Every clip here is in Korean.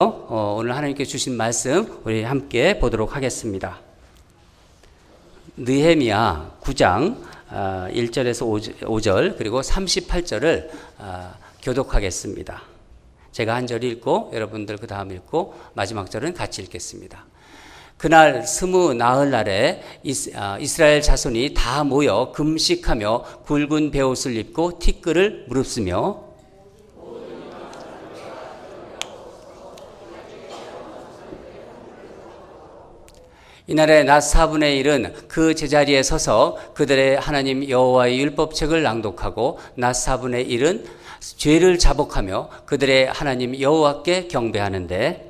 오늘 하나님께 주신 말씀 우리 함께 보도록 하겠습니다. 느헤미야 9장 1절에서 5절 그리고 38절을 교독하겠습니다. 제가 한 절 읽고 여러분들 그 다음 읽고 마지막 절은 같이 읽겠습니다. 그날 스무 나흘날에 이스라엘 자손이 다 모여 금식하며 굵은 베옷을 입고 티끌을 무릅쓰며 이날에 낮 4분의 1은 그 제자리에 서서 그들의 하나님 여호와의 율법책을 낭독하고 낮 4분의 1은 죄를 자복하며 그들의 하나님 여호와께 경배하는데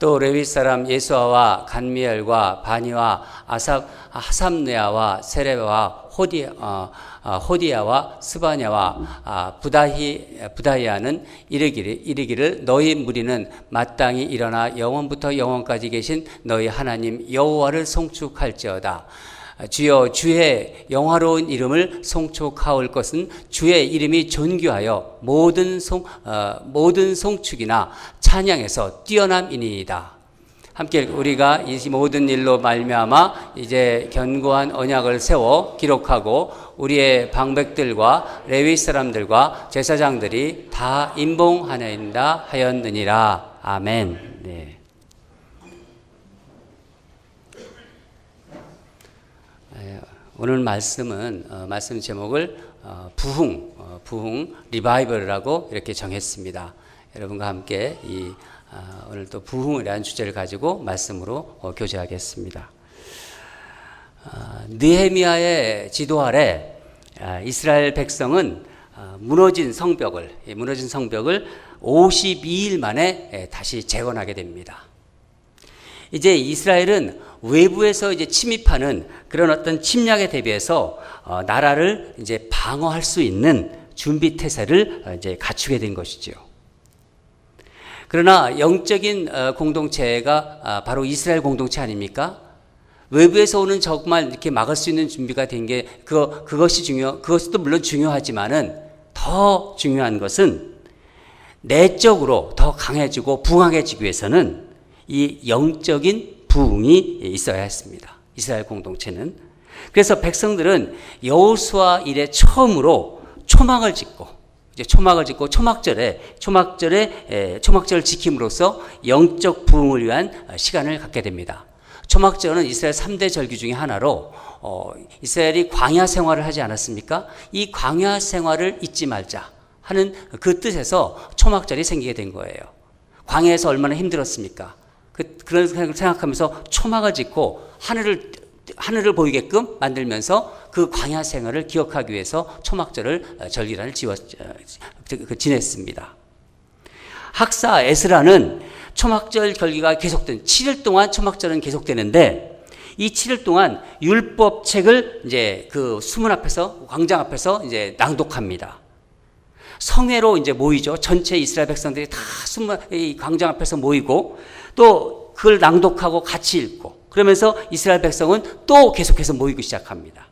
또 레위 사람 예수아와 간미엘과 바니와 하삼느야와 세레와 호디야와 스바냐와 부다히아는 이르기를 너희 무리는 마땅히 일어나 영원부터 영원까지 계신 너희 하나님 여호와를 송축할지어다. 주여 주의 영화로운 이름을 송축하올 것은 주의 이름이 존귀하여 모든 송축이나 찬양에서 뛰어남이니이다. 함께 우리가 이 모든 일로 말미암아 이제 견고한 언약을 세워 기록하고 우리의 방백들과 레위 사람들과 제사장들이 다 임봉하나이다 하였느니라. 아멘. 네. 오늘 말씀은 말씀 제목을 부흥 리바이벌이라고 이렇게 정했습니다. 여러분과 함께 오늘 또 부흥이라는 주제를 가지고 말씀으로 교제하겠습니다. 느헤미야의 지도 아래 이스라엘 백성은 무너진 성벽을 52일 만에 다시 재건하게 됩니다. 이제 이스라엘은 외부에서 이제 침입하는 그런 어떤 침략에 대비해서 나라를 이제 방어할 수 있는 준비 태세를 이제 갖추게 된 것이죠. 그러나 영적인 공동체가 바로 이스라엘 공동체 아닙니까? 외부에서 오는 적만 이렇게 막을 수 있는 준비가 된 게 그것도 물론 중요하지만은 더 중요한 것은 내적으로 더 강해지고 부강해지기 위해서는 이 영적인 부흥이 있어야 했습니다. 이스라엘 공동체는. 그래서 백성들은 여호수아 이래 처음으로 초막을 짓고 초막절을 지킴으로써 영적 부흥을 위한 시간을 갖게 됩니다. 초막절은 이스라엘 3대 절기 중에 하나로 이스라엘이 광야 생활을 하지 않았습니까? 이 광야 생활을 잊지 말자 하는 그 뜻에서 초막절이 생기게 된 거예요. 광야에서 얼마나 힘들었습니까? 그런 생각하면서 초막을 짓고 하늘을 보이게끔 만들면서 그 광야 생활을 기억하기 위해서 절기란을 지냈습니다. 학사 에스라는 초막절 절기가 계속된 7일 동안 초막절은 계속되는데 이 7일 동안 율법책을 이제 그 수문 앞에서 광장 앞에서 이제 낭독합니다. 성회로 이제 모이죠. 전체 이스라엘 백성들이 다 이 광장 앞에서 모이고 또 그걸 낭독하고 같이 읽고 그러면서 이스라엘 백성은 또 계속해서 모이기 시작합니다.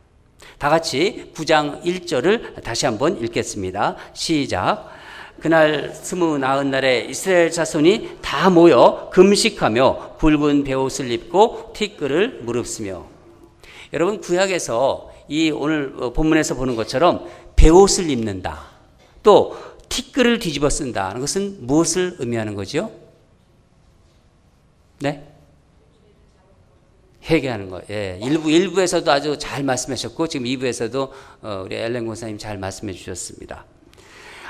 다 같이 9장 1절을 다시 한번 읽겠습니다. 시작. 그날 스무 나흘날에 이스라엘 자손이 다 모여 금식하며 굵은 베옷을 입고 티끌을 무릅쓰며. 여러분 구약에서 이 오늘 본문에서 보는 것처럼 베옷을 입는다. 또 티끌을 뒤집어 쓴다는 것은 무엇을 의미하는 거죠? 네? 회개하는 거. 예. 1부에서도 아주 잘 말씀하셨고 지금 2부에서도 우리 엘렌 권사님 잘 말씀해 주셨습니다.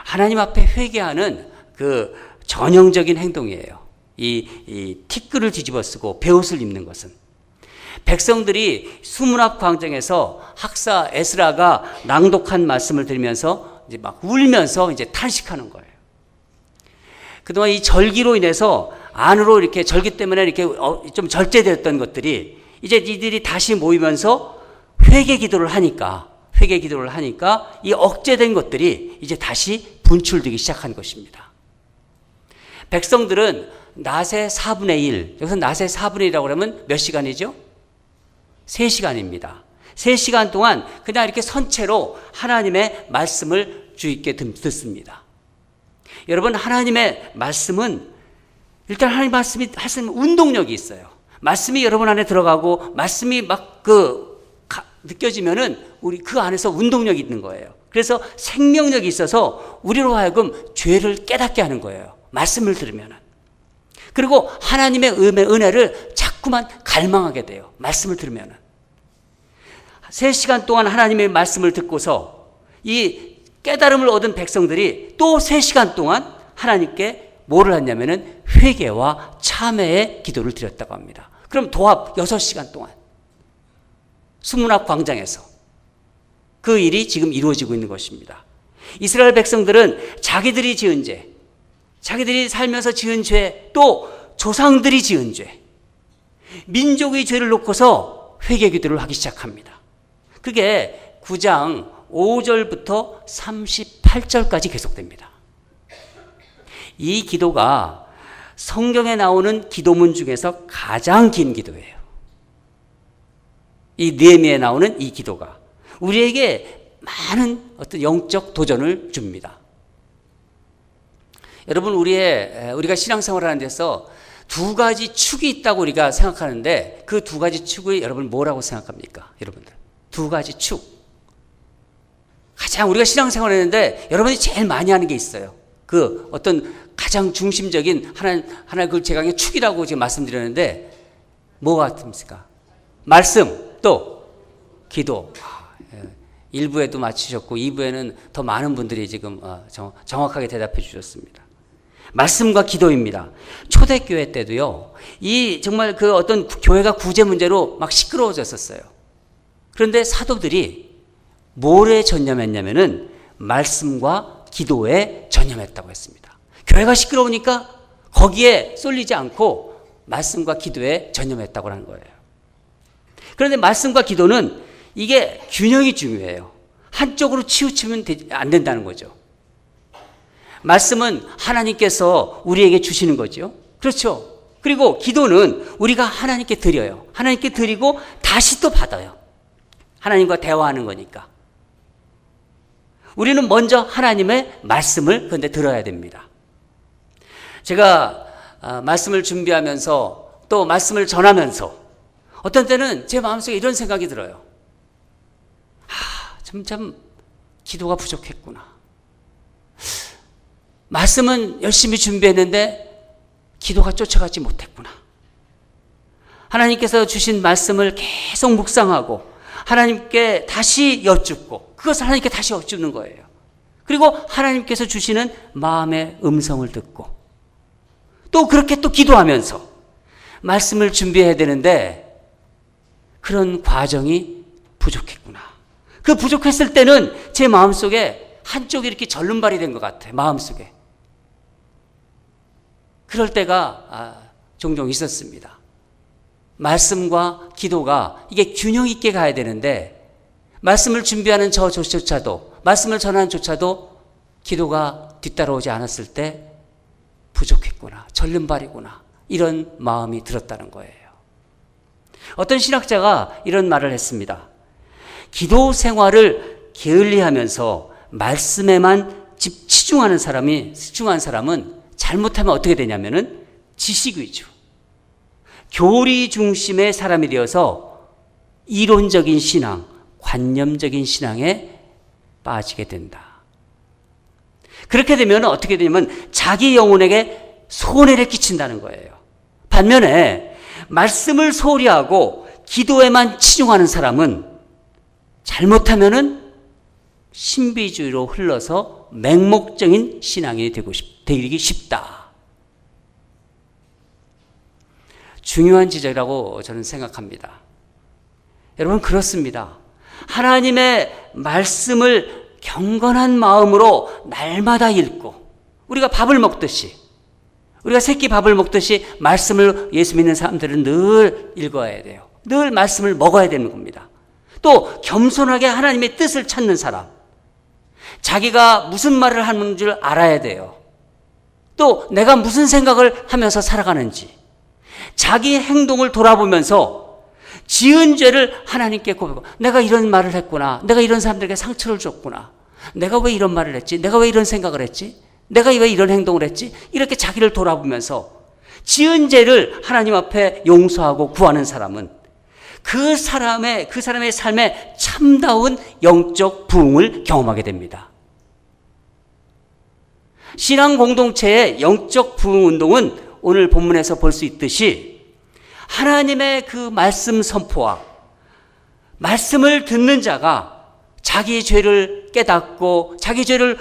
하나님 앞에 회개하는 그 전형적인 행동이에요. 이 티끌을 뒤집어 쓰고 베옷을 입는 것은. 백성들이 수문 앞 광장에서 학사 에스라가 낭독한 말씀을 들으면서 이제 막 울면서 이제 탄식하는 거예요. 그동안 이 절기로 인해서 안으로 이렇게 절기 때문에 이렇게 좀 절제되었던 것들이 이제 이들이 다시 모이면서 회개 기도를 하니까 이 억제된 것들이 이제 다시 분출되기 시작한 것입니다. 백성들은 낮의 4분의 1, 여기서 낮의 4분의 1이라고 그러면 몇 시간이죠? 3시간입니다. 3시간 동안 그냥 이렇게 선체로 하나님의 말씀을 주의 있게 듣습니다. 여러분, 하나님의 말씀은 일단 하나님 말씀이 운동력이 있어요. 말씀이 여러분 안에 들어가고 말씀이 막 느껴지면은 우리 그 안에서 운동력이 있는 거예요. 그래서 생명력이 있어서 우리로 하여금 죄를 깨닫게 하는 거예요. 말씀을 들으면은. 그리고 하나님의 은혜를 자꾸만 갈망하게 돼요. 말씀을 들으면은. 3시간 동안 하나님의 말씀을 듣고서 이 깨달음을 얻은 백성들이 또 3시간 동안 하나님께 뭐를 했냐면은 회개와 참회의 기도를 드렸다고 합니다. 그럼 도합 6시간 동안 수문 앞 광장에서 그 일이 지금 이루어지고 있는 것입니다. 이스라엘 백성들은 자기들이 지은 죄, 자기들이 살면서 지은 죄, 또 조상들이 지은 죄, 민족의 죄를 놓고서 회개 기도를 하기 시작합니다. 그게 9장 5절부터 38절까지 계속됩니다. 이 기도가 성경에 나오는 기도문 중에서 가장 긴 기도예요. 이 느헤미야에 나오는 이 기도가 우리에게 많은 어떤 영적 도전을 줍니다. 여러분, 우리가 신앙생활을 하는 데서 두 가지 축이 있다고 우리가 생각하는데 그 두 가지 축을 여러분 뭐라고 생각합니까? 여러분들, 두 가지 축. 가장 우리가 신앙생활을 했는데 여러분이 제일 많이 하는 게 있어요. 그 어떤 가장 중심적인 하나의 그 제가 축이라고 지금 말씀드렸는데 뭐가 같습니까? 말씀, 또 기도. 1부에도 맞추셨고 2부에는 더 많은 분들이 지금 정확하게 대답해 주셨습니다. 말씀과 기도입니다. 초대교회 때도요, 이 정말 그 어떤 교회가 구제 문제로 막 시끄러워졌었어요. 그런데 사도들이 뭐에 전념했냐면은 말씀과 기도에 전념했다고 했습니다. 교회가 시끄러우니까 거기에 쏠리지 않고 말씀과 기도에 전념했다고 하는 거예요. 그런데 말씀과 기도는 이게 균형이 중요해요. 한쪽으로 치우치면 안 된다는 거죠. 말씀은 하나님께서 우리에게 주시는 거죠. 그렇죠. 그리고 기도는 우리가 하나님께 드려요. 하나님께 드리고 다시 또 받아요. 하나님과 대화하는 거니까. 우리는 먼저 하나님의 말씀을 그런데 들어야 됩니다. 제가 말씀을 준비하면서 또 말씀을 전하면서 어떤 때는 제 마음속에 이런 생각이 들어요. 참 기도가 부족했구나. 말씀은 열심히 준비했는데 기도가 쫓아가지 못했구나. 하나님께서 주신 말씀을 계속 묵상하고 하나님께 다시 여쭙고 그것을 하나님께 다시 여쭙는 거예요. 그리고 하나님께서 주시는 마음의 음성을 듣고 또 그렇게 또 기도하면서 말씀을 준비해야 되는데 그런 과정이 부족했구나. 그 부족했을 때는 제 마음속에 한쪽이 이렇게 절름발이 된 것 같아요. 마음속에. 그럴 때가 종종 있었습니다. 말씀과 기도가 이게 균형 있게 가야 되는데 말씀을 준비하는 저조차도 말씀을 전하는 조차도 기도가 뒤따라오지 않았을 때 부족했구나. 절름발이구나. 이런 마음이 들었다는 거예요. 어떤 신학자가 이런 말을 했습니다. 기도 생활을 게을리하면서 말씀에만 치중하는 사람은 잘못하면 어떻게 되냐면은 지식 위주, 교리 중심의 사람이 되어서 이론적인 신앙, 관념적인 신앙에 빠지게 된다. 그렇게 되면 어떻게 되냐면 자기 영혼에게 손해를 끼친다는 거예요. 반면에 말씀을 소홀히 하고 기도에만 치중하는 사람은 잘못하면은 신비주의로 흘러서 맹목적인 신앙이 되기 쉽다. 중요한 지적이라고 저는 생각합니다. 여러분, 그렇습니다. 하나님의 말씀을 경건한 마음으로 날마다 읽고 우리가 밥을 먹듯이 우리가 새끼 밥을 먹듯이 말씀을 예수 믿는 사람들은 늘 읽어야 돼요. 늘 말씀을 먹어야 되는 겁니다. 또 겸손하게 하나님의 뜻을 찾는 사람, 자기가 무슨 말을 하는 줄 알아야 돼요. 또 내가 무슨 생각을 하면서 살아가는지, 자기 행동을 돌아보면서 지은 죄를 하나님께 고백하고, 내가 이런 말을 했구나, 내가 이런 사람들에게 상처를 줬구나, 내가 왜 이런 말을 했지, 내가 왜 이런 생각을 했지, 내가 왜 이런 행동을 했지, 이렇게 자기를 돌아보면서 지은 죄를 하나님 앞에 용서하고 구하는 사람은 그 사람의 삶에 참다운 영적 부흥을 경험하게 됩니다. 신앙 공동체의 영적 부흥 운동은 오늘 본문에서 볼 수 있듯이 하나님의 그 말씀 선포와 말씀을 듣는 자가 자기 죄를 깨닫고 자기 죄를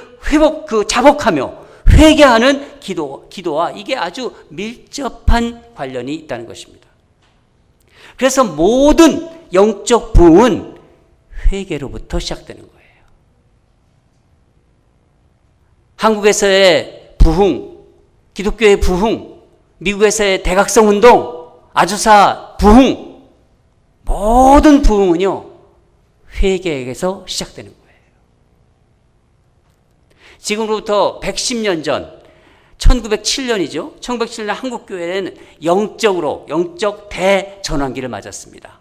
자복하며 회개하는 기도와 이게 아주 밀접한 관련이 있다는 것입니다. 그래서 모든 영적 부흥은 회개로부터 시작되는 거예요. 한국에서의 부흥, 기독교의 부흥, 미국에서의 대각성 운동, 아주사 부흥, 모든 부흥은요, 회개에서 시작되는 거예요. 지금으로부터 110년 전, 1907년이죠. 1907년 한국교회는 영적 대전환기를 맞았습니다.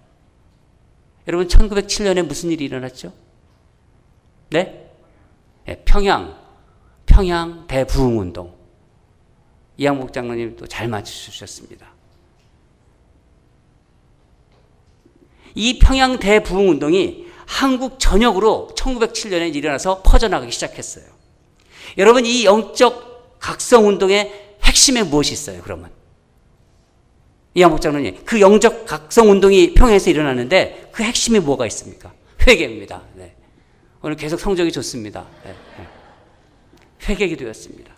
여러분, 1907년에 무슨 일이 일어났죠? 네? 평양 대부흥운동. 이양복 장로님도 잘 맞추셨습니다. 이 평양 대부흥운동이 한국 전역으로 1907년에 일어나서 퍼져나가기 시작했어요. 여러분, 이 영적 각성운동의 핵심에 무엇이 있어요, 그러면? 이양복 장로님, 그 영적 각성운동이 평양에서 일어나는데 그 핵심이 뭐가 있습니까? 회개입니다. 네. 오늘 계속 성적이 좋습니다. 네. 회개기도였습니다.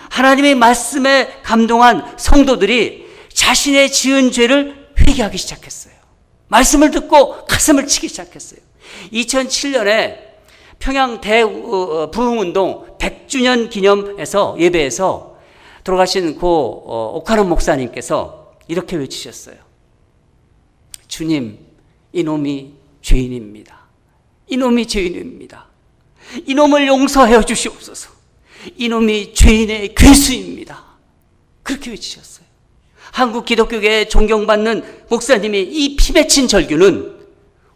하나님의 말씀에 감동한 성도들이 자신의 지은 죄를 회개하기 시작했어요. 말씀을 듣고 가슴을 치기 시작했어요. 2007년에 평양 대부흥운동 100주년 기념에서 예배에서 돌아가신 오카노 목사님께서 이렇게 외치셨어요. 주님, 이놈이 죄인입니다. 이놈이 죄인입니다. 이놈을 용서해 주시옵소서. 이놈이 죄인의 괴수입니다. 그렇게 외치셨어요. 한국 기독교계에 존경받는 목사님이 이 피 맺힌 절규는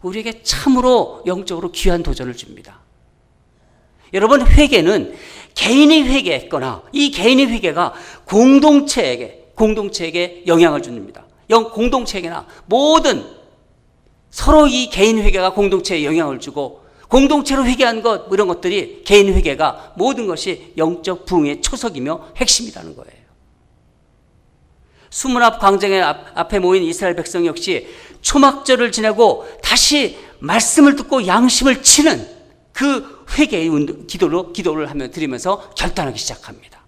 우리에게 참으로 영적으로 귀한 도전을 줍니다. 여러분, 회개는 개인이 회개했거나 이 개인의 회개가 공동체에게 영향을 줍니다. 공동체에게나 모든 서로 이 개인 회개가 공동체에 영향을 주고 공동체로 회개한 것, 이런 것들이 개인 회개가 모든 것이 영적 부흥의 초석이며 핵심이라는 거예요. 수문앞 광장의 앞에 모인 이스라엘 백성 역시 초막절을 지내고 다시 말씀을 듣고 양심을 치는 그 회개의 기도를 하며 드리면서 결단하기 시작합니다.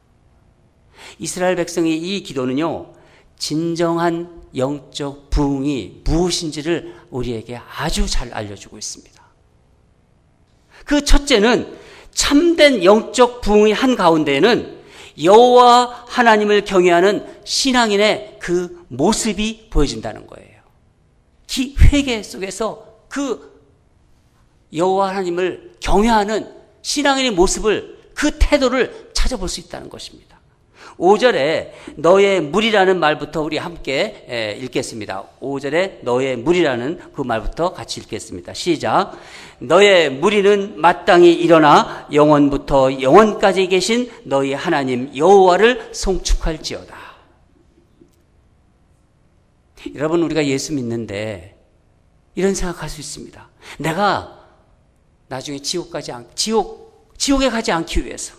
이스라엘 백성의 이 기도는요, 진정한 영적 부흥이 무엇인지를 우리에게 아주 잘 알려주고 있습니다. 그 첫째는 참된 영적 부흥의 한가운데에는 여호와 하나님을 경외하는 신앙인의 그 모습이 보여진다는 거예요. 회개 속에서 그 여호와 하나님을 경외하는 신앙인의 모습을, 그 태도를 찾아볼 수 있다는 것입니다. 5절에 너의 무리라는 말부터 우리 함께 읽겠습니다. 5절에 너의 무리라는 그 말부터 같이 읽겠습니다. 시작. 너의 무리는 마땅히 일어나 영원부터 영원까지 계신 너희 하나님 여호와를 송축할지어다. 여러분, 우리가 예수 믿는데 이런 생각할 수 있습니다. 내가 나중에 지옥에 가지 않기 위해서,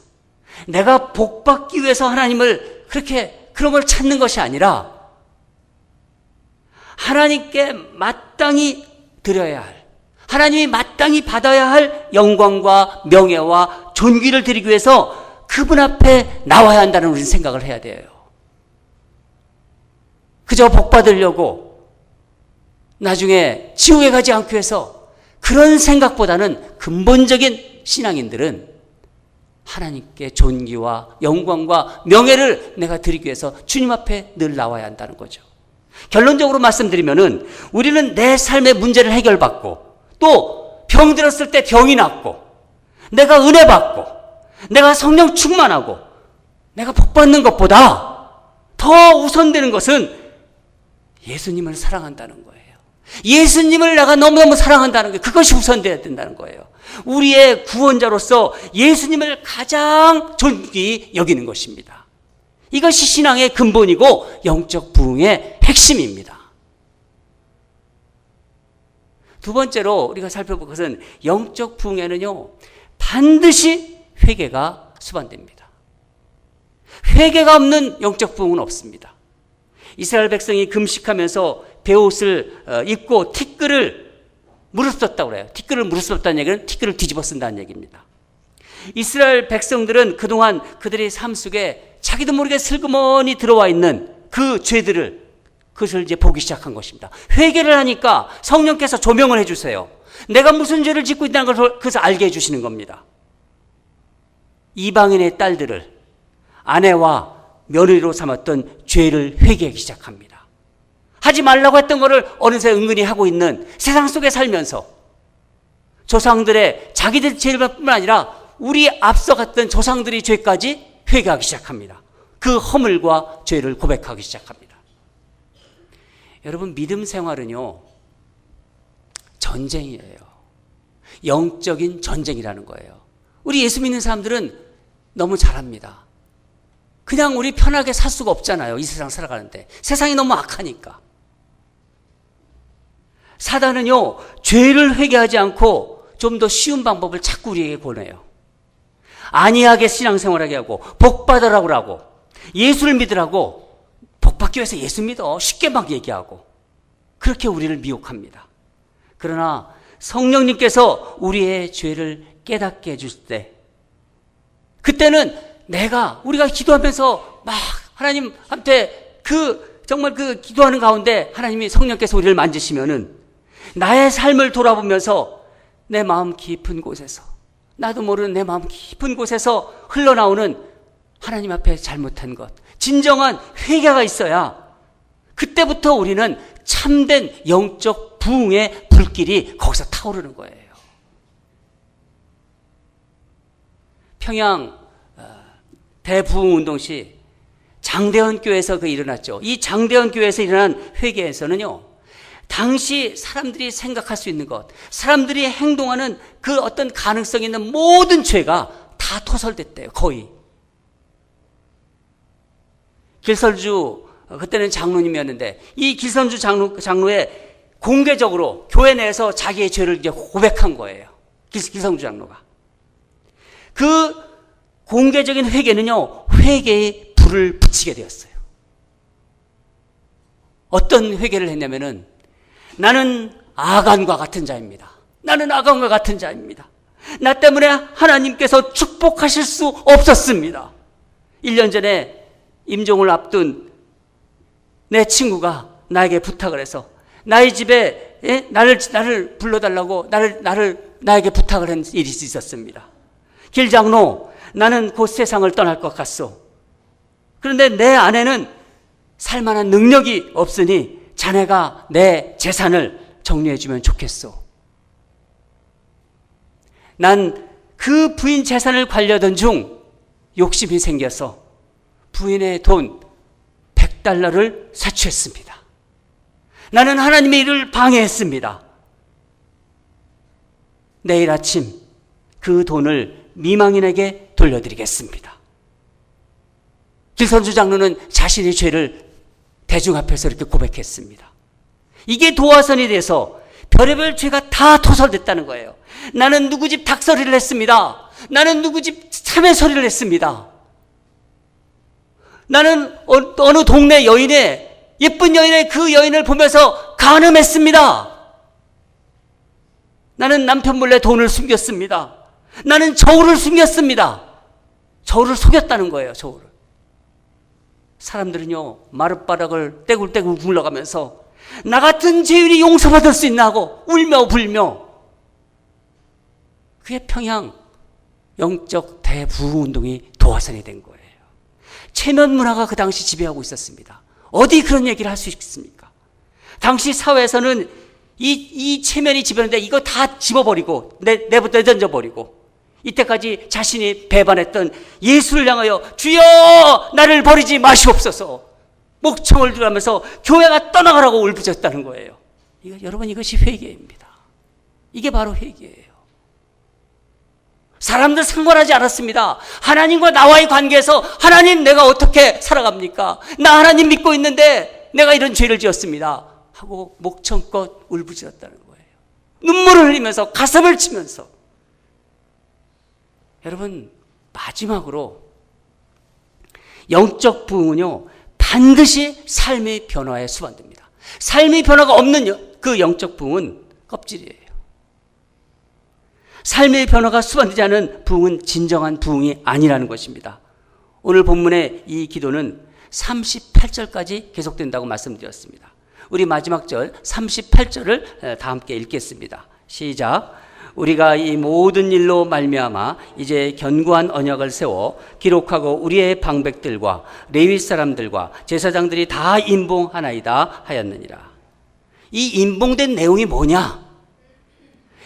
내가 복받기 위해서 하나님을 그런 걸 찾는 것이 아니라 하나님께 마땅히 드려야 할, 하나님이 마땅히 받아야 할 영광과 명예와 존귀를 드리기 위해서 그분 앞에 나와야 한다는 우리는 생각을 해야 돼요. 그저 복받으려고 나중에 지옥에 가지 않기 위해서 그런 생각보다는 근본적인 신앙인들은 하나님께 존귀와 영광과 명예를 내가 드리기 위해서 주님 앞에 늘 나와야 한다는 거죠. 결론적으로 말씀드리면은 우리는 내 삶의 문제를 해결받고 또 병들었을 때 병이 낫고 내가 은혜 받고 내가 성령 충만하고 내가 복받는 것보다 더 우선되는 것은 예수님을 사랑한다는 거예요. 예수님을 내가 너무너무 사랑한다는 게 그것이 우선되어야 된다는 거예요. 우리의 구원자로서 예수님을 가장 존귀히 여기는 것입니다. 이것이 신앙의 근본이고 영적 부흥의 핵심입니다. 두 번째로 우리가 살펴볼 것은 영적 부흥에는요, 반드시 회개가 수반됩니다. 회개가 없는 영적 부흥은 없습니다. 이스라엘 백성이 금식하면서 베옷을 입고 티끌을 무릅썼다고 그래요. 티끌을 무릅썼다는 얘기는 티끌을 뒤집어 쓴다는 얘기입니다. 이스라엘 백성들은 그동안 그들의 삶 속에 자기도 모르게 슬그머니 들어와 있는 그 죄들을 그것을 이제 보기 시작한 것입니다. 회개를 하니까 성령께서 조명을 해주세요. 내가 무슨 죄를 짓고 있다는 것을 그것을 알게 해주시는 겁니다. 이방인의 딸들을 아내와 며느리로 삼았던 죄를 회개하기 시작합니다. 하지 말라고 했던 것을 어느새 은근히 하고 있는 세상 속에 살면서 조상들의 자기들 죄뿐만 아니라 우리 앞서갔던 조상들의 죄까지 회개하기 시작합니다. 그 허물과 죄를 고백하기 시작합니다. 여러분, 믿음 생활은요, 전쟁이에요. 영적인 전쟁이라는 거예요. 우리 예수 믿는 사람들은 너무 잘합니다. 그냥 우리 편하게 살 수가 없잖아요. 이 세상 살아가는데. 세상이 너무 악하니까. 사단은요, 죄를 회개하지 않고 좀 더 쉬운 방법을 자꾸 우리에게 권해요. 안이하게 신앙생활하게 하고 복 받으라고 하고 예수를 믿으라고, 복 받기 위해서 예수 믿어 쉽게 막 얘기하고 그렇게 우리를 미혹합니다. 그러나 성령님께서 우리의 죄를 깨닫게 해줄 때, 그때는 우리가 기도하면서 막 하나님한테 정말 그 기도하는 가운데 하나님이 성령께서 우리를 만지시면은 나의 삶을 돌아보면서 내 마음 깊은 곳에서, 나도 모르는 내 마음 깊은 곳에서 흘러나오는 하나님 앞에 잘못한 것, 진정한 회개가 있어야 그때부터 우리는 참된 영적 부흥의 불길이 거기서 타오르는 거예요. 평양 대부흥운동 시 장대현 교회에서 일어났죠. 이 장대현 교회에서 일어난 회개에서는요, 당시 사람들이 생각할 수 있는 것, 사람들이 행동하는 그 어떤 가능성이 있는 모든 죄가 다 토설됐대요. 거의. 길설주, 그때는 장로님이었는데, 이 길설주 장로에 공개적으로 교회 내에서 자기의 죄를 이제 고백한 거예요. 길설주 장로가. 그 공개적인 회개는요, 회개의 불을 붙이게 되었어요. 어떤 회개를 했냐면은, 나는 아간과 같은 자입니다. 나는 아간과 같은 자입니다. 나 때문에 하나님께서 축복하실 수 없었습니다. 1년 전에 임종을 앞둔 내 친구가 나에게 부탁을 해서 나의 집에 나를 불러달라고 나에게 부탁을 한 일이 있었습니다. 길장로, 나는 곧 세상을 떠날 것 같소. 그런데 내 아내는 살만한 능력이 없으니 자네가 내 재산을 정리해 주면 좋겠소. 난 그 부인 재산을 관리하던 중 욕심이 생겨서 부인의 돈 100달러를 사취했습니다. 나는 하나님의 일을 방해했습니다. 내일 아침 그 돈을 미망인에게 돌려드리겠습니다. 길선주 장로는 자신의 죄를 대중 앞에서 이렇게 고백했습니다. 이게 도화선이 돼서 별의별 죄가 다 토설됐다는 거예요. 나는 누구 집 닭소리를 했습니다. 나는 누구 집 참외소리를 했습니다. 나는 어느 동네 여인의, 예쁜 여인의 그 여인을 보면서 간음했습니다. 나는 남편 몰래 돈을 숨겼습니다. 나는 저울을 숨겼습니다. 저울을 속였다는 거예요. 저울을. 사람들은요, 마룻바닥을 떼굴떼굴 굴러가면서 나 같은 죄인이 용서받을 수 있나 하고 울며 불며, 그게 평양 영적 대부흥운동이 도화선이 된 거예요. 체면 문화가 그 당시 지배하고 있었습니다. 어디 그런 얘기를 할 수 있습니까? 당시 사회에서는 이 체면이 지배하는데 이거 다 집어버리고 내던져버리고 이때까지 자신이 배반했던 예수를 향하여 주여 나를 버리지 마시옵소서 목청을 들으면서 교회가 떠나가라고 울부짖었다는 거예요. 여러분, 이것이 회개입니다. 이게 바로 회개예요. 사람들 상관하지 않았습니다. 하나님과 나와의 관계에서 하나님 내가 어떻게 살아갑니까? 나 하나님 믿고 있는데 내가 이런 죄를 지었습니다 하고 목청껏 울부짖었다는 거예요. 눈물을 흘리면서 가슴을 치면서. 여러분, 마지막으로 영적 부흥은요 반드시 삶의 변화에 수반됩니다. 삶의 변화가 없는 그 영적 부흥은 껍질이에요. 삶의 변화가 수반되지 않은 부흥은 진정한 부흥이 아니라는 것입니다. 오늘 본문의 이 기도는 38절까지 계속된다고 말씀드렸습니다. 우리 마지막 절 38절을 다 함께 읽겠습니다. 시작. 우리가 이 모든 일로 말미암아 이제 견고한 언약을 세워 기록하고 우리의 방백들과 레위 사람들과 제사장들이 다 임봉하나이다 하였느니라. 이 임봉된 내용이 뭐냐?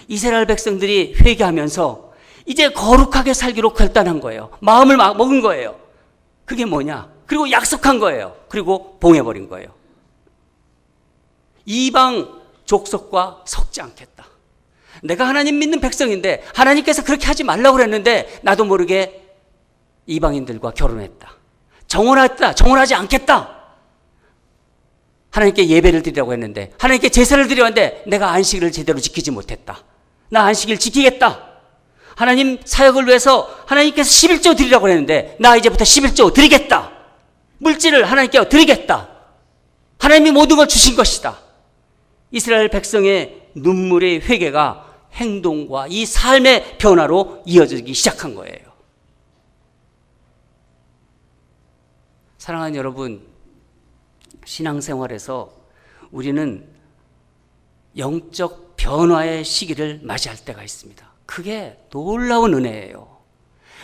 이스라엘 백성들이 회개하면서 이제 거룩하게 살기로 결단한 거예요. 마음을 먹은 거예요. 그게 뭐냐? 그리고 약속한 거예요. 그리고 봉해버린 거예요. 이방 족속과 섞지 않겠다. 내가 하나님 믿는 백성인데 하나님께서 그렇게 하지 말라고 그랬는데 나도 모르게 이방인들과 결혼했다. 정혼하지 않겠다. 하나님께 예배를 드리라고 했는데 하나님께 제사를 드리려 했는데 내가 안식일을 제대로 지키지 못했다. 나 안식일 지키겠다. 하나님 사역을 위해서 하나님께서 11조 드리라고 했는데 나 이제부터 11조 드리겠다. 물질을 하나님께 드리겠다. 하나님이 모든 걸 주신 것이다. 이스라엘 백성의 눈물의 회개가 행동과 이 삶의 변화로 이어지기 시작한 거예요. 사랑하는 여러분, 신앙생활에서 우리는 영적 변화의 시기를 맞이할 때가 있습니다. 그게 놀라운 은혜예요.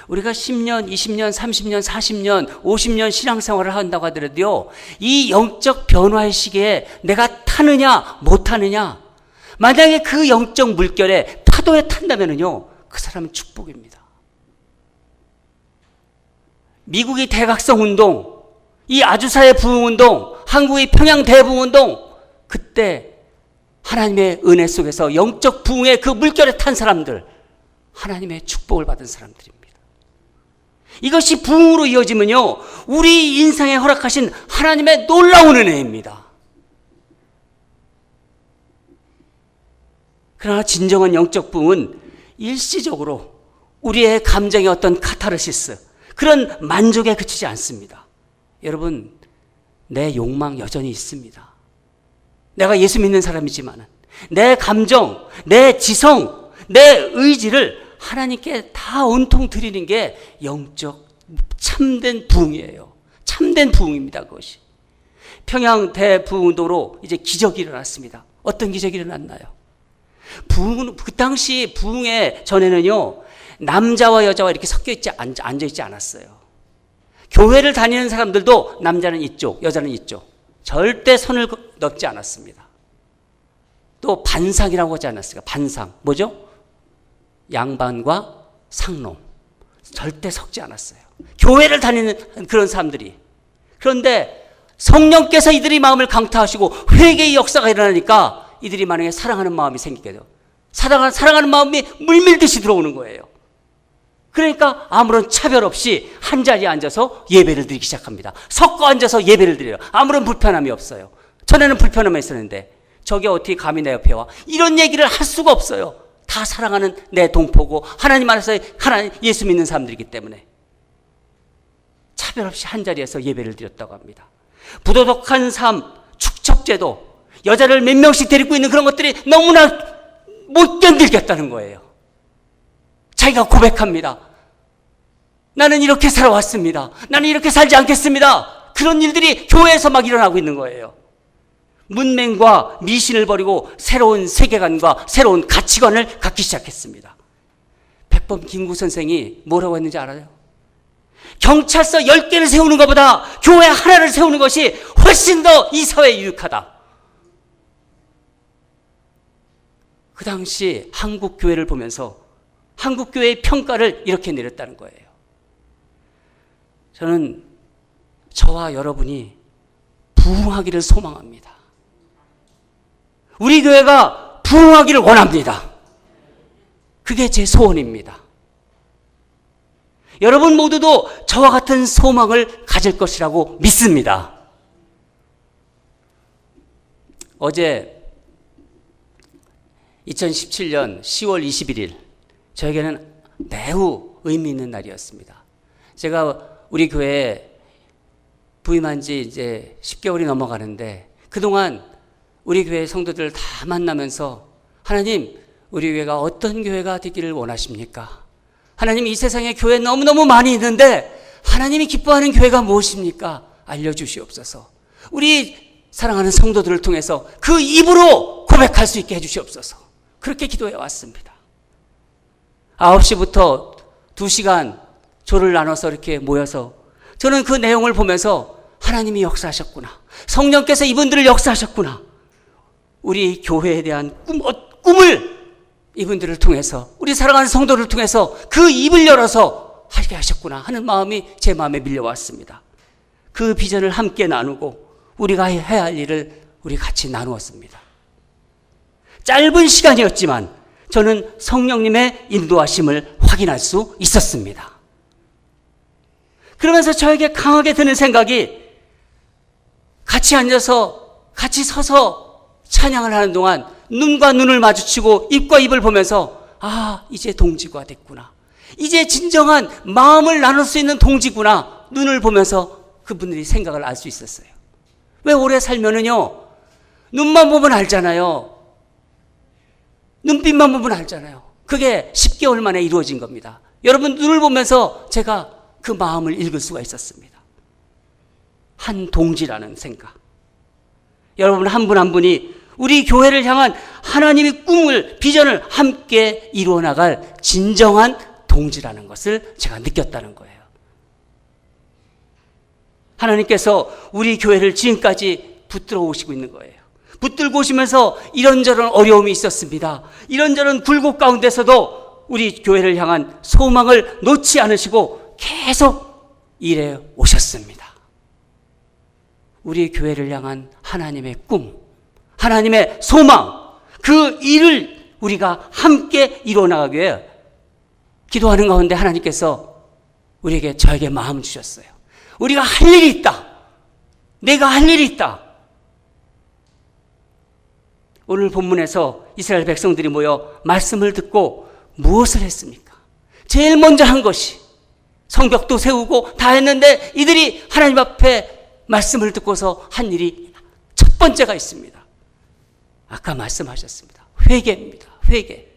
우리가 10년, 20년, 30년, 40년, 50년 신앙생활을 한다고 하더라도요, 이 영적 변화의 시기에 내가 타느냐 못 타느냐, 만약에 그 영적 물결에 파도에 탄다면요, 그 사람은 축복입니다. 미국이 대각성 운동, 이 아주사의 부흥 운동, 한국의 평양 대부흥 운동, 그때 하나님의 은혜 속에서 영적 부흥의 그 물결에 탄 사람들, 하나님의 축복을 받은 사람들입니다. 이것이 부흥으로 이어지면요, 우리 인생에 허락하신 하나님의 놀라운 은혜입니다. 그러나 진정한 영적 부흥은 일시적으로 우리의 감정의 어떤 카타르시스, 그런 만족에 그치지 않습니다. 여러분, 내 욕망 여전히 있습니다. 내가 예수 믿는 사람이지만 내 감정, 내 지성, 내 의지를 하나님께 다 온통 드리는 게 영적 참된 부흥이에요. 참된 부흥입니다. 그것이. 평양 대부흥운동으로 이제 기적이 일어났습니다. 어떤 기적이 일어났나요? 부흥은, 그 당시 부흥의 전에는요, 남자와 여자와 이렇게 앉아있지 않았어요. 교회를 다니는 사람들도 남자는 이쪽, 여자는 이쪽. 절대 선을 넘지 않았습니다. 또 반상이라고 하지 않았어요. 반상. 뭐죠? 양반과 상놈. 절대 섞지 않았어요. 교회를 다니는 그런 사람들이. 그런데 성령께서 이들의 마음을 강타하시고 회개의 역사가 일어나니까 이들이 만약에 사랑하는 마음이 생기게 돼요. 사랑하는 마음이 물밀듯이 들어오는 거예요. 그러니까 아무런 차별 없이 한 자리에 앉아서 예배를 드리기 시작합니다. 섞어 앉아서 예배를 드려요. 아무런 불편함이 없어요. 전에는 불편함이 있었는데 저게 어떻게 감히 내 옆에 와? 이런 얘기를 할 수가 없어요. 다 사랑하는 내 동포고 하나님 안에서 하나님 예수 믿는 사람들이기 때문에 차별 없이 한 자리에서 예배를 드렸다고 합니다. 부도덕한 삶, 축첩제도, 여자를 몇 명씩 데리고 있는 그런 것들이 너무나 못 견디겠다는 거예요. 자기가 고백합니다. 나는 이렇게 살아왔습니다. 나는 이렇게 살지 않겠습니다. 그런 일들이 교회에서 막 일어나고 있는 거예요. 문맹과 미신을 버리고 새로운 세계관과 새로운 가치관을 갖기 시작했습니다. 백범 김구 선생이 뭐라고 했는지 알아요? 경찰서 10개를 세우는 것보다 교회 하나를 세우는 것이 훨씬 더 이 사회에 유익하다. 그 당시 한국 교회를 보면서 한국교회의 평가를 이렇게 내렸다는 거예요. 저는 저와 여러분이 부흥하기를 소망합니다. 우리 교회가 부흥하기를 원합니다. 그게 제 소원입니다. 여러분 모두도 저와 같은 소망을 가질 것이라고 믿습니다. 어제 2017년 10월 21일 저에게는 매우 의미 있는 날이었습니다. 제가 우리 교회에 부임한 지 이제 10개월이 넘어가는데 그동안 우리 교회 성도들 다 만나면서 하나님, 우리 교회가 어떤 교회가 되기를 원하십니까? 하나님, 이 세상에 교회 너무너무 많이 있는데 하나님이 기뻐하는 교회가 무엇입니까? 알려주시옵소서. 우리 사랑하는 성도들을 통해서 그 입으로 고백할 수 있게 해주시옵소서. 그렇게 기도해 왔습니다. 9시부터 2시간 조를 나눠서 이렇게 모여서 저는 그 내용을 보면서 하나님이 역사하셨구나. 성령께서 이분들을 역사하셨구나. 우리 교회에 대한 꿈을 이분들을 통해서, 우리 사랑하는 성도를 통해서 그 입을 열어서 하게 하셨구나 하는 마음이 제 마음에 밀려왔습니다. 그 비전을 함께 나누고 우리가 해야 할 일을 우리 같이 나누었습니다. 짧은 시간이었지만 저는 성령님의 인도하심을 확인할 수 있었습니다. 그러면서 저에게 강하게 드는 생각이, 같이 앉아서 같이 서서 찬양을 하는 동안 눈과 눈을 마주치고 입과 입을 보면서 이제 동지가 됐구나. 이제 진정한 마음을 나눌 수 있는 동지구나. 눈을 보면서 그분들이 생각을 알 수 있었어요. 왜 오래 살면은요, 눈만 보면 알잖아요. 눈빛만 보면 알잖아요. 그게 10개월 만에 이루어진 겁니다. 여러분 눈을 보면서 제가 그 마음을 읽을 수가 있었습니다. 한 동지라는 생각. 여러분 한 분 한 분이 우리 교회를 향한 하나님의 꿈을, 비전을 함께 이루어 나갈 진정한 동지라는 것을 제가 느꼈다는 거예요. 하나님께서 우리 교회를 지금까지 붙들어 오시고 있는 거예요. 붙들고 오시면서 이런저런 어려움이 있었습니다. 이런저런 굴곡 가운데서도 우리 교회를 향한 소망을 놓지 않으시고 계속 일해 오셨습니다. 우리 교회를 향한 하나님의 꿈, 하나님의 소망, 그 일을 우리가 함께 이루어 나가기 위해 기도하는 가운데 하나님께서 우리에게, 저에게 마음 주셨어요. 우리가 할 일이 있다. 내가 할 일이 있다. 오늘 본문에서 이스라엘 백성들이 모여 말씀을 듣고 무엇을 했습니까? 제일 먼저 한 것이, 성벽도 세우고 다 했는데 이들이 하나님 앞에 말씀을 듣고서 한 일이 첫 번째가 있습니다. 아까 말씀하셨습니다. 회개입니다. 회개.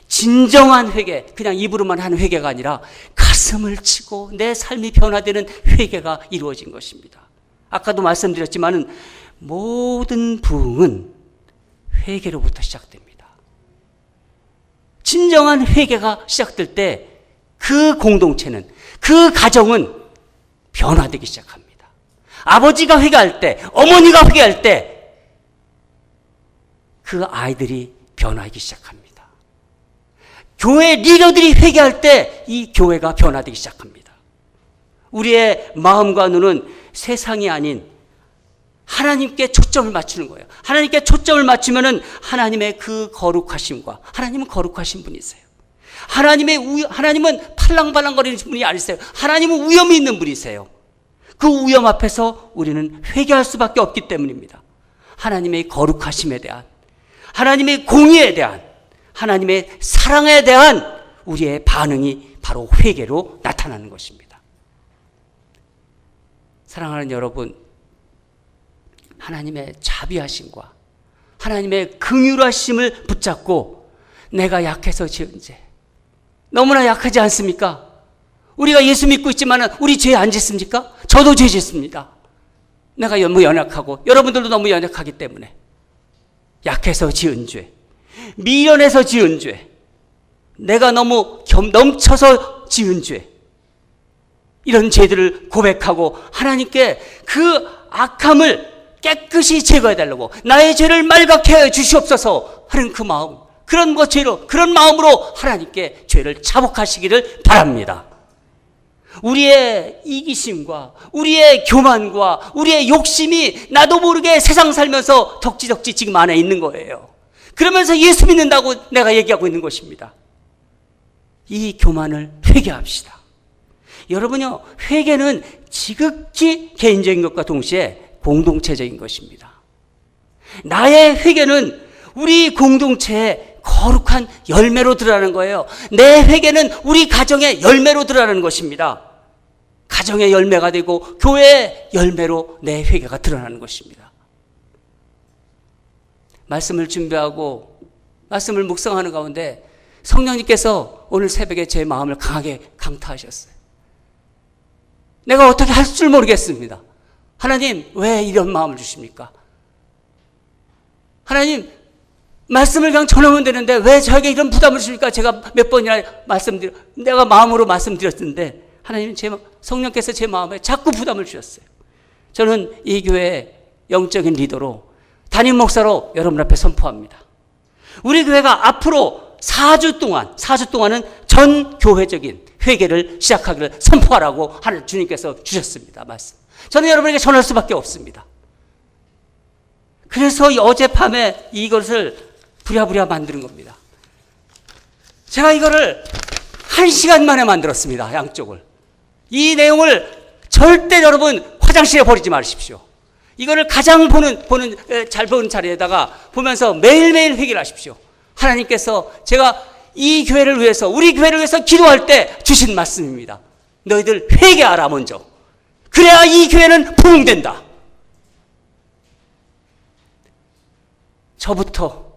진정한 회개, 그냥 입으로만 하는 회개가 아니라 가슴을 치고 내 삶이 변화되는 회개가 이루어진 것입니다. 아까도 말씀드렸지만은 모든 부흥은 회개로부터 시작됩니다. 진정한 회개가 시작될 때 그 공동체는, 그 가정은 변화되기 시작합니다. 아버지가 회개할 때, 어머니가 회개할 때 그 아이들이 변화하기 시작합니다. 교회 리더들이 회개할 때 이 교회가 변화되기 시작합니다. 우리의 마음과 눈은 세상이 아닌 하나님께 초점을 맞추는 거예요. 하나님께 초점을 맞추면은 하나님의 그 거룩하심과, 하나님은 거룩하신 분이세요. 하나님은 팔랑팔랑거리는 분이 아니세요. 하나님은 위엄이 있는 분이세요. 그 위엄 앞에서 우리는 회개할 수밖에 없기 때문입니다. 하나님의 거룩하심에 대한, 하나님의 공의에 대한, 하나님의 사랑에 대한 우리의 반응이 바로 회개로 나타나는 것입니다. 사랑하는 여러분, 하나님의 자비하심과 하나님의 긍휼하심을 붙잡고 내가 약해서 지은 죄, 너무나 약하지 않습니까? 우리가 예수 믿고 있지만 우리 죄 안 짓습니까? 저도 죄 짓습니다. 내가 너무 연약하고 여러분들도 너무 연약하기 때문에 약해서 지은 죄, 미련해서 지은 죄, 내가 너무 넘쳐서 지은 죄, 이런 죄들을 고백하고 하나님께 그 악함을 깨끗이 제거해달라고, 나의 죄를 말갛게 해 주시옵소서 하는 그 마음, 그런 죄로, 그런 마음으로 하나님께 죄를 자복하시기를 바랍니다. 우리의 이기심과 우리의 교만과 우리의 욕심이 나도 모르게 세상 살면서 덕지덕지 지금 안에 있는 거예요. 그러면서 예수 믿는다고 내가 얘기하고 있는 것입니다. 이 교만을 회개합시다. 여러분요, 회개는 지극히 개인적인 것과 동시에 공동체적인 것입니다. 나의 회개는 우리 공동체의 거룩한 열매로 드러나는 거예요. 내 회개는 우리 가정의 열매로 드러나는 것입니다. 가정의 열매가 되고 교회의 열매로 내 회개가 드러나는 것입니다. 말씀을 준비하고 말씀을 묵상하는 가운데 성령님께서 오늘 새벽에 제 마음을 강하게 강타하셨어요. 내가 어떻게 할 줄 모르겠습니다. 하나님, 왜 이런 마음을 주십니까? 하나님, 말씀을 그냥 전하면 되는데 왜 저에게 이런 부담을 주십니까? 제가 몇 번이나 내가 마음으로 말씀드렸는데 하나님, 성령께서 제 마음에 자꾸 부담을 주셨어요. 저는 이 교회의 영적인 리더로, 담임 목사로 여러분 앞에 선포합니다. 우리 교회가 앞으로 4주 동안은 전 교회적인 회개를 시작하기를 선포하라고 하는 주님께서 주셨습니다. 말씀. 저는 여러분에게 전할 수밖에 없습니다. 그래서 어젯밤에 이것을 부랴부랴 만드는 겁니다. 제가 이거를 1시간 만에 만들었습니다. 양쪽을. 이 내용을 절대 여러분 화장실에 버리지 마십시오. 이거를 가장 잘 보는 자리에다가 보면서 매일매일 회개를 하십시오. 하나님께서 제가 이 교회를 위해서, 우리 교회를 위해서 기도할 때 주신 말씀입니다. 너희들 회개하라 먼저. 그래야 이 교회는 부흥된다. 저부터,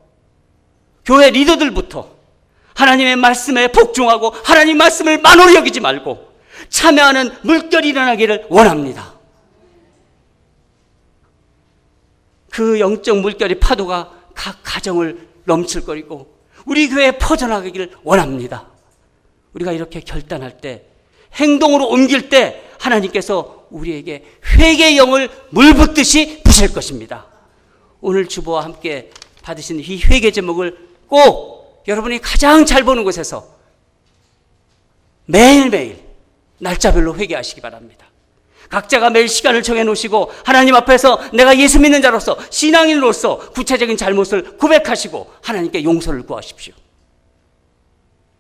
교회 리더들부터 하나님의 말씀에 복종하고 하나님 말씀을 만홀히 여기지 말고 참여하는 물결이 일어나기를 원합니다. 그 영적 물결의 파도가 각 가정을 넘칠거리고 우리 교회에 퍼져나가기를 원합니다. 우리가 이렇게 결단할 때, 행동으로 옮길 때 하나님께서 우리에게 회개의 영을 물붓듯이 부실 것입니다. 오늘 주보와 함께 받으신 이 회개 제목을 꼭 여러분이 가장 잘 보는 곳에서 매일매일 날짜별로 회개하시기 바랍니다. 각자가 매일 시간을 정해놓으시고 하나님 앞에서 내가 예수 믿는 자로서, 신앙인으로서 구체적인 잘못을 고백하시고 하나님께 용서를 구하십시오.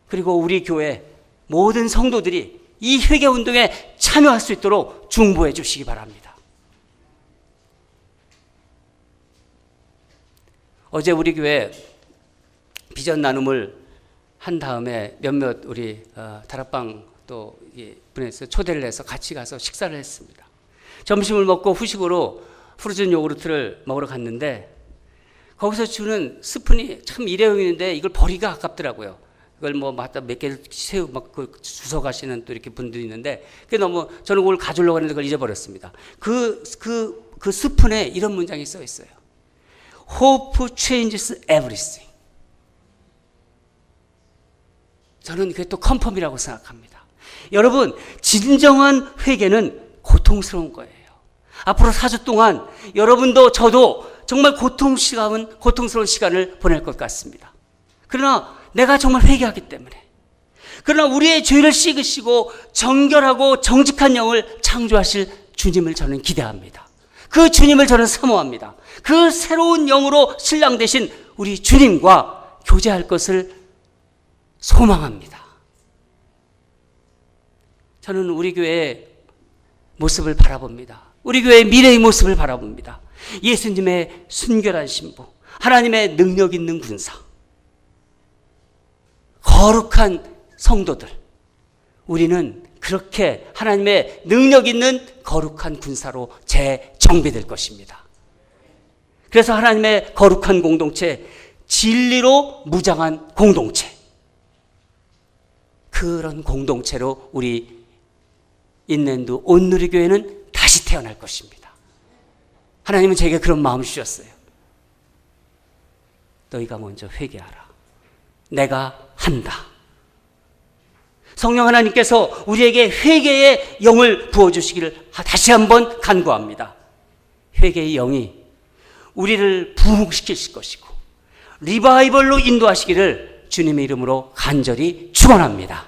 그리고 우리 교회 모든 성도들이 이 회개운동에 참여할 수 있도록 중보해 주시기 바랍니다. 어제 우리 교회 비전 나눔을 한 다음에 몇몇 우리 다락방 또 분에서 초대를 해서 같이 가서 식사를 했습니다. 점심을 먹고 후식으로 푸르진 요구르트를 먹으러 갔는데 거기서 주는 스푼이 참 일회용인데 이걸 버리기가 아깝더라고요. 이걸 뭐 몇 개 새우 막 주워 가시는 또 이렇게 분들이 있는데 그게 너무, 저는 그걸 가져오려고 했는데 그걸 잊어버렸습니다. 그 스푼에 이런 문장이 써 있어요. Hope changes everything. 저는 그게 또 컨펌이라고 생각합니다. 여러분, 진정한 회개는 고통스러운 거예요. 앞으로 4주 동안 여러분도 저도 정말 고통스러운 시간을 보낼 것 같습니다. 그러나 내가 정말 회개하기 때문에, 그러나 우리의 죄를 씻으시고 정결하고 정직한 영을 창조하실 주님을 저는 기대합니다. 그 주님을 저는 사모합니다. 그 새로운 영으로 신랑 되신 우리 주님과 교제할 것을 소망합니다. 저는 우리 교회의 모습을 바라봅니다. 우리 교회의 미래의 모습을 바라봅니다. 예수님의 순결한 신부, 하나님의 능력 있는 군사, 거룩한 성도들, 우리는 그렇게 하나님의 능력 있는 거룩한 군사로 재정비될 것입니다. 그래서 하나님의 거룩한 공동체, 진리로 무장한 공동체, 그런 공동체로 우리 인랜드 온누리교회는 다시 태어날 것입니다. 하나님은 제게 그런 마음을 주셨어요. 너희가 먼저 회개하라. 내가 한다. 성령 하나님께서 우리에게 회개의 영을 부어주시기를 다시 한번 간구합니다. 회개의 영이 우리를 부흥시킬 것이고 리바이벌로 인도하시기를 주님의 이름으로 간절히 축원합니다.